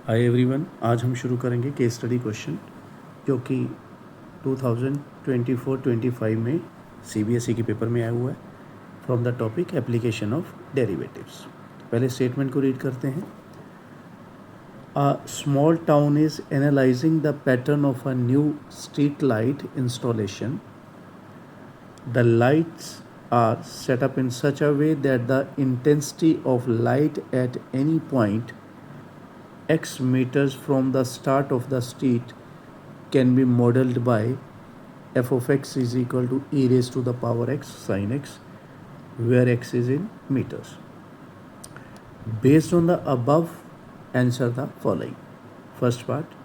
Hi everyone, आज हम शुरू करेंगे केस स्टडी क्वेश्चन जो कि 2024-25 में सीबीएसई के पेपर में आया हुआ है from the topic application of derivatives. पहले स्टेटमेंट को रीड करते हैं। A small town is analysing the pattern of a new street light installation. The lights are set up in such a way that the intensity of light at any point x meters from the start of the street can be modeled by f of x is equal to e raised to the power x sin x, where x is in meters. Based on the above, answer the following. First part,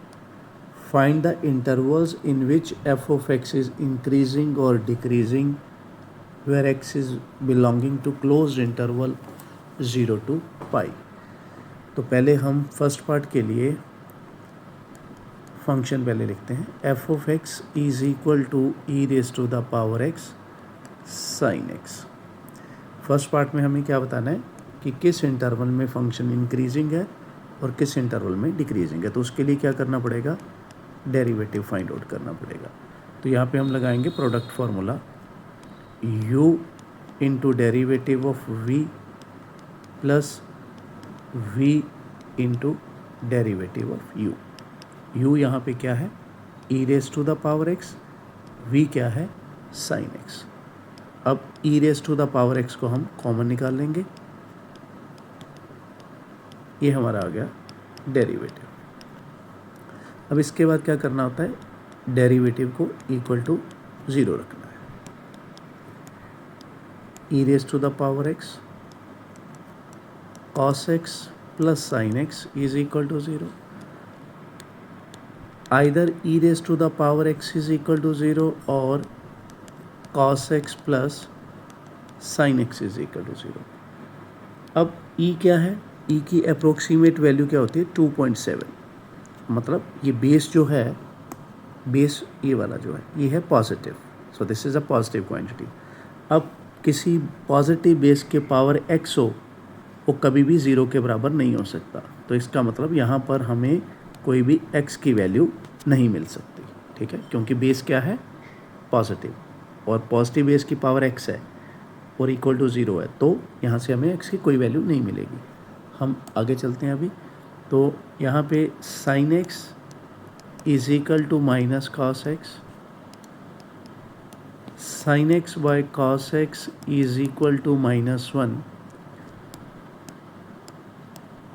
find the intervals in which f of x is increasing or decreasing, where x is belonging to closed interval 0 to pi. तो पहले हम first part के लिए function पहले लिखते हैं। f of x is equal to E raise to the power x sine x। First part में हमें क्या बताना है कि किस इंटरवल में फंक्शन इंक्रीजिंग है और किस इंटरवल में डिक्रीजिंग है। तो उसके लिए क्या करना पड़ेगा, डेरिवेटिव फाइंड आउट करना पड़ेगा। तो यहाँ पे हम लगाएंगे product formula u into derivative of v plus v into derivative of u। u यहाँ पे क्या है, e raise to the power x, v क्या है, साइन x। अब e raise to the power x को हम कॉमन निकाल लेंगे, ये हमारा आ गया डेरिवेटिव। अब इसके बाद क्या करना होता है, डेरिवेटिव को इक्वल टू 0 रखना है। e raised to the power x cos x plus sin x is equal to 0. Either e raised to the power x is equal to 0 or cos x plus sin x is equal to 0. अब e क्या है, e की approximate value क्या होती है 2.7। मतलब ये base जो है, बेस ये वाला जो है ये है positive, so this is a positive quantity. अब किसी पॉजिटिव बेस के पावर x हो वो कभी भी 0 के बराबर नहीं हो सकता। तो इसका मतलब यहाँ पर हमें कोई भी x की वैल्यू नहीं मिल सकती, ठीक है, क्योंकि बेस क्या है पॉजिटिव और पॉजिटिव बेस की पावर x है और इक्वल टू 0 है, तो यहाँ से हमें x की कोई वैल्यू नहीं मिलेगी। हम आगे चलते हैं अभी। तो यहाँ पे sine x is equal to minus cos x, sin x by cos x is equal to -1,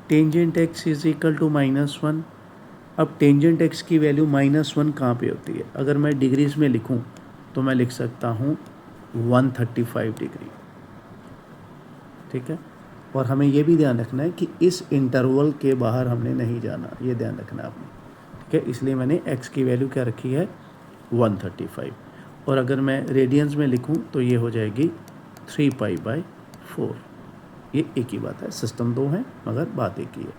tangent x is equal to -1। अब टेंजेंट x की वैल्यू -1 कहाँ पे होती है, अगर मैं डिग्रीज में लिखूं तो मैं लिख सकता हूँ 135 डिग्री, ठीक है। और हमें ये भी ध्यान रखना है कि इस इंटरवल के बाहर हमने नहीं जाना, ये ध्यान रखना है आपने, ठीक है। इसलिए मैंने x की वैल्यू क्या रखी है 135। और अगर मैं रेडियंस में लिखूं तो ये हो जाएगी 3π/4। ये एक ही बात है, सिस्टम दो है मगर बात एक ही है।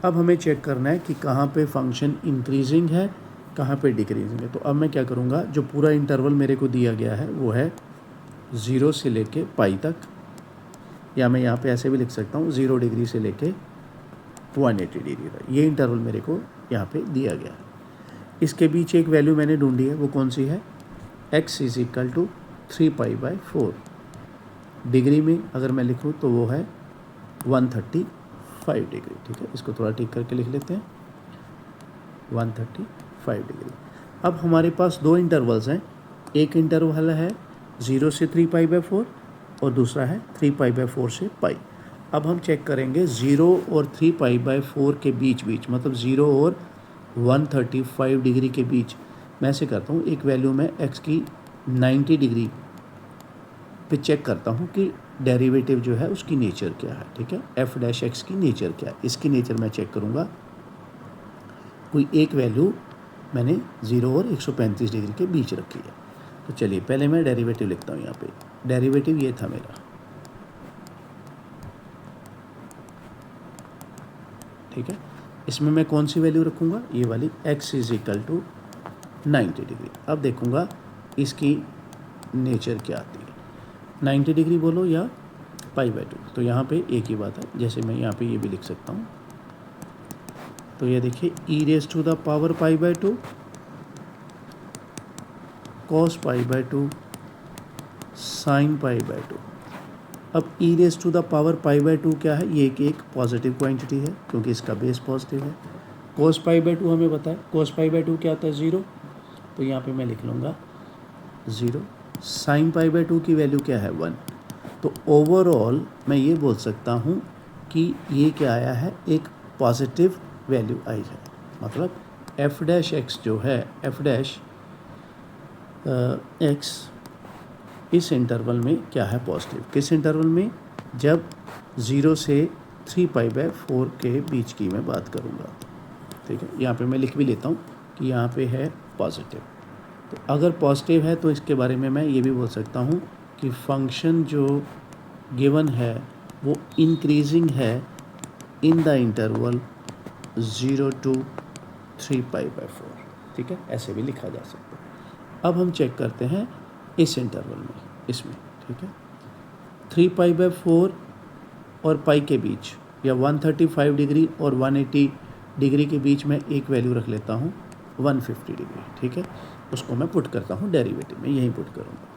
अब हमें चेक करना है कि कहाँ पे फंक्शन इंक्रीजिंग है, कहाँ पे डिक्रीजिंग है। तो अब मैं क्या करूँगा, जो पूरा इंटरवल मेरे को दिया गया है वो है 0 से लेके पाई तक, या मैं यहाँ पे ऐसे भी लिख सकता हूँ 0 डिग्री से लेके 180 डिग्री तक। ये इंटरवल मेरे को यहाँ पे दिया गया है। इसके बीच एक वैल्यू मैंने ढूंढी है, वो कौन सी है, x is equal to 3π/4। Degree में अगर मैं लिखूँ तो वो है 135 डिग्री, ठीक है। इसको थोड़ा ठीक करके लिख लेते हैं 135 डिग्री। अब हमारे पास दो इंटरवल्स हैं, एक इंटरवल है 0 से 3π/4 और दूसरा है 3π/4 से पाई। अब हम चेक करेंगे 0 और 3π/4 के बीच बीच, मतलब 0 और 135 डिग्री के बीच मैं ऐसे करता हूँ, एक वैल्यू में x की 90 डिग्री पे चेक करता हूँ कि डेरिवेटिव जो है उसकी नेचर क्या है, ठीक है। f' की नेचर क्या है, इसकी नेचर मैं चेक करूँगा। कोई एक वैल्यू मैंने 0 और 135 डिग्री के बीच रखी है। तो चलिए पहले मैं डेरिवेटिव लिखता हूँ। यहाँ पे डेरिवेटिव ये था मेरा, ठीक है। इसमें मैं कौन सी वैल्यू रखूँगा, ये वाली x is equal to 90 degree. अब देखूँगा इसकी नेचर क्या आती है, 90 डिग्री बोलो या π/2। तो यहाँ पे एक ही बात है, जैसे मैं यहाँ पे ये भी लिख सकता हूँ तो ये देखिए e raise to the power pi by 2 cos pi by 2 sine pi by 2। अब e raise to the power pi by 2 क्या है? ये एक पॉजिटिव क्वांटिटी है क्योंकि इसका बेस पॉजिटिव है। कोस पाई बाय 2 हमें पता है, कोस पाई बाय 2 क्या होता है? 0। तो यहाँ पे मैं लिख लूँगा 0। साइन पाई बाय 2 की वैल्यू क्या है? 1। तो ओवरऑल मैं ये बोल सकता हूँ कि ये क्या आया है? एक पॉजिटिव वैल्यू आई है। मतलब एफ डैश एक्स जो है, एफ डैश एक्स इस इंटरवल में क्या है? पॉजिटिव। किस इंटरवल में? जब 0 से 3 पाई बाय 4 के बीच की मैं बात करूँगा। ठीक है, यहाँ पे मैं लिख भी लेता हूँ कि यहाँ पे है पॉजिटिव। तो अगर पॉजिटिव है तो इसके बारे में मैं ये भी बोल सकता हूँ कि फंक्शन जो गिवन है वो इंक्रीजिंग है in the interval 0 to 3 pi by 4। ठीक है, ऐसे भी लिखा जा सकता है। अब हम चेक करते हैं इस इंटरवल में, इसमें। ठीक है, 3 पाई बाय 4 और पाई के बीच, या 135 डिग्री और 180 डिग्री के बीच में एक वैल्यू रख लेता हूँ 150 डिग्री। ठीक है, उसको मैं पुट करता हूँ डेरिवेटिव में, यहीं पुट करूँगा।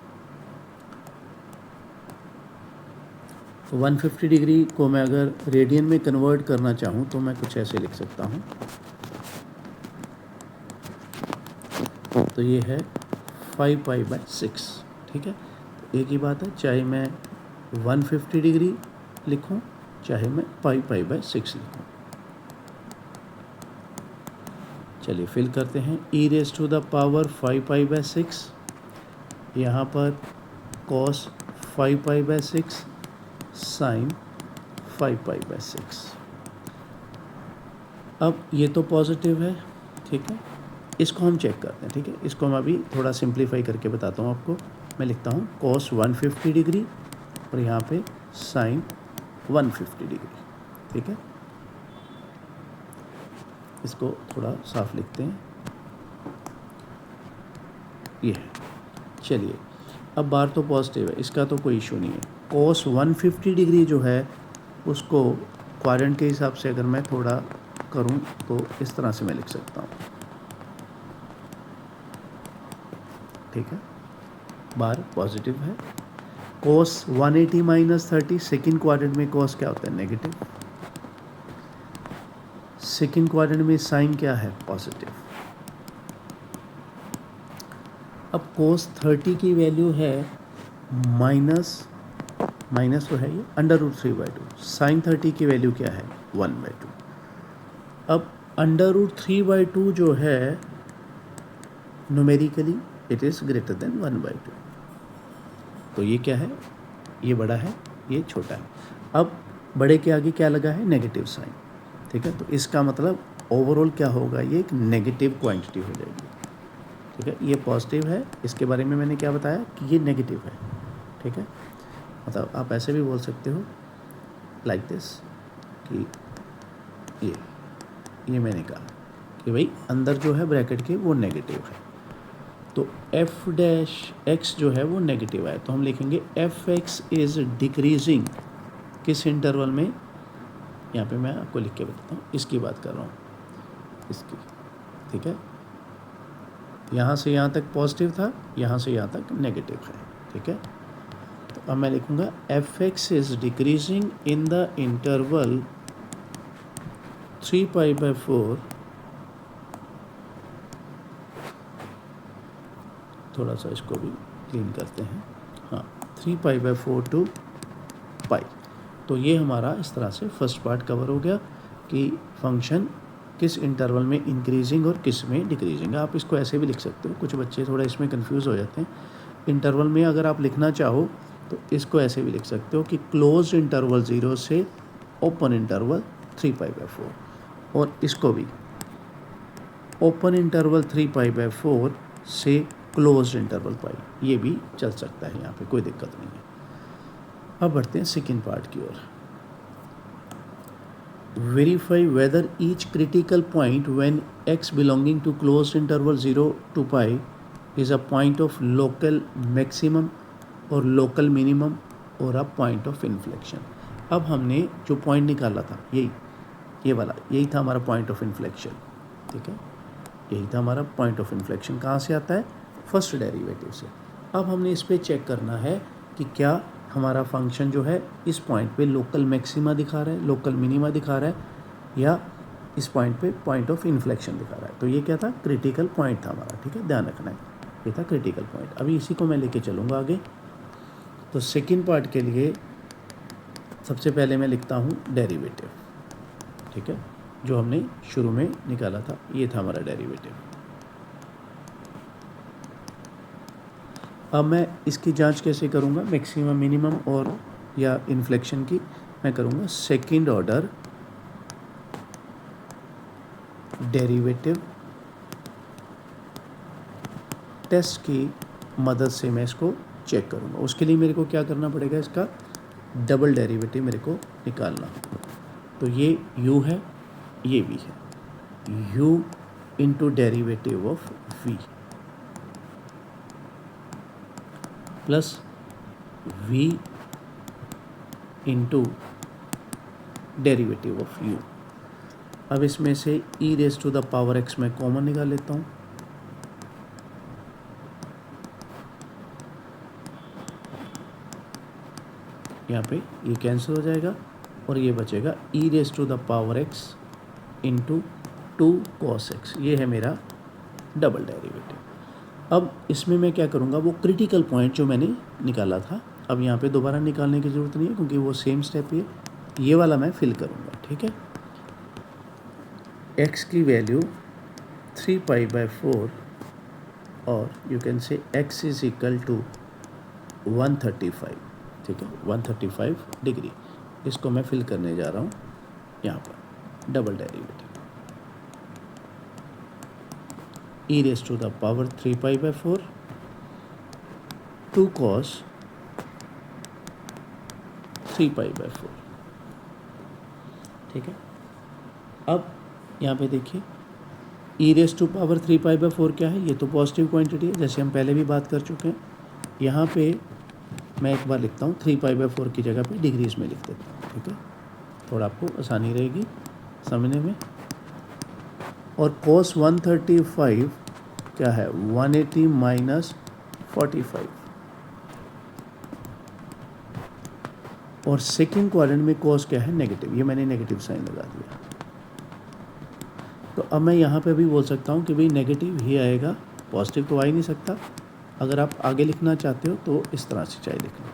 तो 150 डिग्री को मैं अगर रेडियन में कन्वर्ट करना चाहूँ तो मैं कुछ ऐसे लिख सकता हूँ। तो ये है 5 पाई बाय 6। ठीक है, तो एक ही बात है, चाहे मैं 150 डिग्री लिखूँ चाहे मैं 5 पाई बाय 6 लिखूँ। चलिए फिल करते हैं। E raise to the power 5 pi by 6, यहाँ पर cos 5 pi by 6 sine 5 pi by 6। अब ये तो पॉजिटिव है। ठीक है, इसको हम चेक करते हैं। ठीक है, इसको मैं अभी थोड़ा सिंप्लीफाई करके बताता हूँ आपको। मैं लिखता हूँ कॉस 150 डिग्री और यहाँ पे साइन 150 डिग्री। ठीक है, इसको थोड़ा साफ लिखते हैं। ये है। चलिए, अब बार तो पॉजिटिव है, इसका तो कोई इशू नहीं है। कॉस 150 डिग्री जो है उसको क्वाड्रेंट के हिसाब से अगर मैं थोड़ा करूं तो इस तरह से मैं लिख सकता हूं। ठीक है, बार पॉजिटिव है। कॉस 180 माइनस 30, सेकेंड क्वाड्रेंट में कॉस क्या होता है? नेगेटिव। सेकेंड क्वाड्रेंट में साइन क्या है? पॉजिटिव। अब कोस 30 की वैल्यू है माइनस तो है ये √3/2। साइन 30 की वैल्यू क्या है? 1/2। अब √3/2 जो है numerically it is greater than 1/2। तो ये क्या है? ये बड़ा है, ये छोटा है। अब बड़े के आगे क्या लगा है? Negative sine. ठीक है, तो इसका मतलब ओवरऑल क्या होगा? ये एक नेगेटिव क्वांटिटी हो जाएगी। ठीक है, ये पॉजिटिव है, इसके बारे में मैंने क्या बताया कि ये नेगेटिव है। ठीक है, मतलब आप ऐसे भी बोल सकते हो लाइक दिस कि ये मैंने कहा कि भाई अंदर जो है ब्रैकेट के वो नेगेटिव है। तो एफ डैश एक्स जो है वो नेगेटिव है, तो हम लिखेंगे एफ एक्स इज़ डिक्रीजिंग किस इंटरवल में? यहाँ पे मैं आपको लिख के बताता हूँ, इसकी बात कर रहा हूँ, इसकी। ठीक है, यहाँ से यहाँ तक पॉजिटिव था, यहाँ से यहाँ तक नेगेटिव है। ठीक है, तो अब मैं लिखूँगा F x is decreasing in the interval 3 pi by 4। थोड़ा सा इसको भी क्लीन करते हैं। हाँ, 3 पाई बाय 4 to पाई। तो ये हमारा इस तरह से फर्स्ट पार्ट कवर हो गया कि फंक्शन किस इंटरवल में इंक्रीजिंग और किस में डिक्रीजिंग है। आप इसको ऐसे भी लिख सकते हो, कुछ बच्चे थोड़ा इसमें कंफ्यूज हो जाते हैं। इंटरवल में अगर आप लिखना चाहो तो इसको ऐसे भी लिख सकते हो कि क्लोज इंटरवल 0 से ओपन इंटरवल 3 पाई बाय 4, और इसको भी ओपन इंटरवल 3 पाई बाय 4 से क्लोज इंटरवल पाई, ये भी चल सकता है, यहाँ पे कोई दिक्कत नहीं है। अब बढ़ते हैं सेकेंड पार्ट की ओर। Verify whether each critical point when x belonging to close interval 0 to pi is a point of local maximum और लोकल मिनिमम और अ पॉइंट ऑफ इन्फ्लेक्शन। अब हमने जो पॉइंट निकाला था यही ये वाला, यही था हमारा पॉइंट ऑफ इन्फ्लेक्शन, ठीक है, यही था हमारा पॉइंट ऑफ इन्फ्लेक्शन। कहाँ से आता है? फर्स्ट डेरिवेटिव से। अब हमने इस पर चेक करना है कि क्या हमारा फंक्शन जो है इस पॉइंट पे लोकल मैक्सिमा दिखा रहा है, लोकल मिनिमा दिखा रहा है, या इस पॉइंट पे पॉइंट ऑफ इन्फ्लेक्शन दिखा रहा है। तो ये क्या था? क्रिटिकल पॉइंट था हमारा, ठीक है, ध्यान रखना है, ये था क्रिटिकल पॉइंट। अभी इसी को मैं लेके चलूँगा आगे। तो सेकेंड पार्ट के लिए सबसे पहले मैं लिखता हूँ डेरिवेटिव, ठीक है, जो हमने शुरू में निकाला था, ये था हमारा डेरिवेटिव। अब मैं इसकी जांच कैसे करूँगा? मैक्सिमम, मिनिमम और या इन्फ्लेक्शन की मैं करूँगा सेकंड ऑर्डर डेरिवेटिव टेस्ट की मदद से मैं इसको चेक करूँगा। उसके लिए मेरे को क्या करना पड़ेगा? इसका डबल डेरिवेटिव मेरे को निकालना। तो ये u है, ये v है, u into derivative of v plus v into derivative of u। अब इसमें से e raise to the power x मैं कॉमन निकाल लेता हूँ। यहाँ पे ये कैंसिल हो जाएगा और ये बचेगा e raise to the power x into 2 cos x। ये है मेरा डबल डेरिवेटिव। अब इसमें मैं क्या करूँगा? वो क्रिटिकल पॉइंट जो मैंने निकाला था, अब यहाँ पे दोबारा निकालने की ज़रूरत नहीं है क्योंकि वो सेम स्टेप है, ये वाला मैं फिल करूँगा, ठीक है। x की वैल्यू 3π/4 और you can say x is equal to 135, ठीक है, 135 डिग्री। इसको मैं फिल करने जा रहा हूँ यहाँ पर, double derivative e raise to the power 3π/4 2 cos 3π/4, ठीक है। अब यहाँ पे देखिए e रेज टू पावर 3π/4 क्या है? ये तो पॉजिटिव क्वांटिटी है, जैसे हम पहले भी बात कर चुके हैं। यहाँ पे मैं एक बार लिखता हूँ 3π/4 की जगह पे डिग्रीज में लिख देता हूँ, ठीक है, थोड़ा आपको आसानी रहेगी समझने में। और cos 135 क्या है? 180 माइनस 45। और सेकेंड क्वाड्रेंट में cos क्या है? नेगेटिव। ये मैंने नेगेटिव साइन लगा दिया। तो अब मैं यहाँ पे भी बोल सकता हूँ कि भाई नेगेटिव ही आएगा, पॉजिटिव तो आ ही नहीं सकता। अगर आप आगे लिखना चाहते हो तो इस तरह से चाहे लिख लो,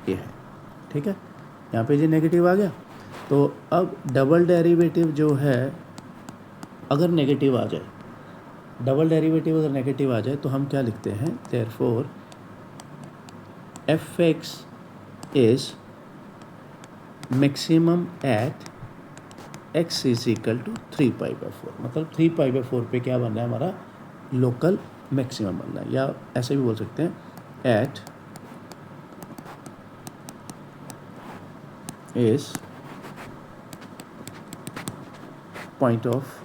ये है, ठीक है। यहाँ पे ये नेगेटिव आ गया। तो अब डबल डेरिवेटिव जो है अगर नेगेटिव आ जाए, डबल डेरिवेटिव अगर नेगेटिव आ जाए तो हम क्या लिखते हैं? Therefore f(x) is maximum at x is equal to 3π/4। मतलब 3π/4 पे क्या बन रहा है? हमारा लोकल मैक्सिमम बन रहा है, या ऐसे भी बोल सकते हैं it is point of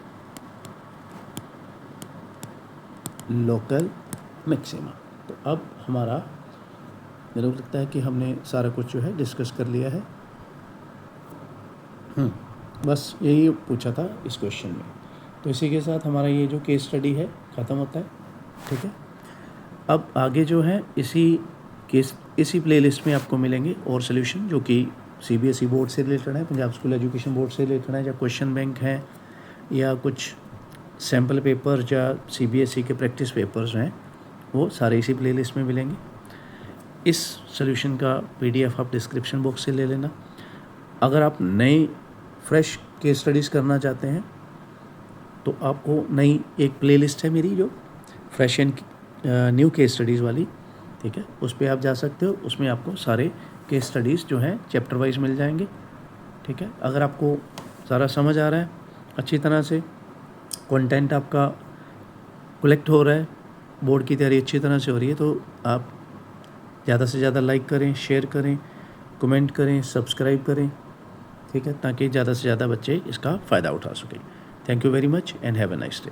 local maxima. तो अब हमारा, मेरे को लगता है कि हमने सारा कुछ जो है डिस्कस कर लिया है। बस यही पूछा था इस क्वेश्चन में। तो इसी के साथ हमारा ये जो केस स्टडी है ख़त्म होता है, ठीक है। अब आगे जो है इसी प्लेलिस्ट में आपको मिलेंगे और सॉल्यूशन जो कि CBSE बोर्ड से रिलेटेड है, पंजाब स्कूल एजुकेशन बोर्ड से रिलेटेड है, या क्वेश्चन बैंक है, या कुछ सैम्पल पेपर या CBSE के प्रैक्टिस पेपर्स हैं, वो सारे इसी प्लेलिस्ट में मिलेंगे। इस सॉल्यूशन का PDF आप डिस्क्रिप्शन बॉक्स से ले लेना। अगर आप नए फ्रेश केस स्टडीज़ करना चाहते हैं तो आपको नई एक प्लेलिस्ट है मेरी जो fresh and new case studies वाली, ठीक है, उस पर आप जा सकते हो। उसमें आपको सारे केस स्टडीज़ जो हैं चैप्टर वाइज मिल जाएंगे, ठीक है। अगर आपको सारा समझ आ रहा है, अच्छी तरह से कंटेंट आपका कलेक्ट हो रहा है, बोर्ड की तैयारी अच्छी तरह से हो रही है, तो आप ज़्यादा से ज़्यादा लाइक करें, शेयर करें, कमेंट करें, सब्सक्राइब करें, ठीक है, ताकि ज़्यादा से ज़्यादा बच्चे इसका फ़ायदा उठा सकें। Thank you very much and have a nice day.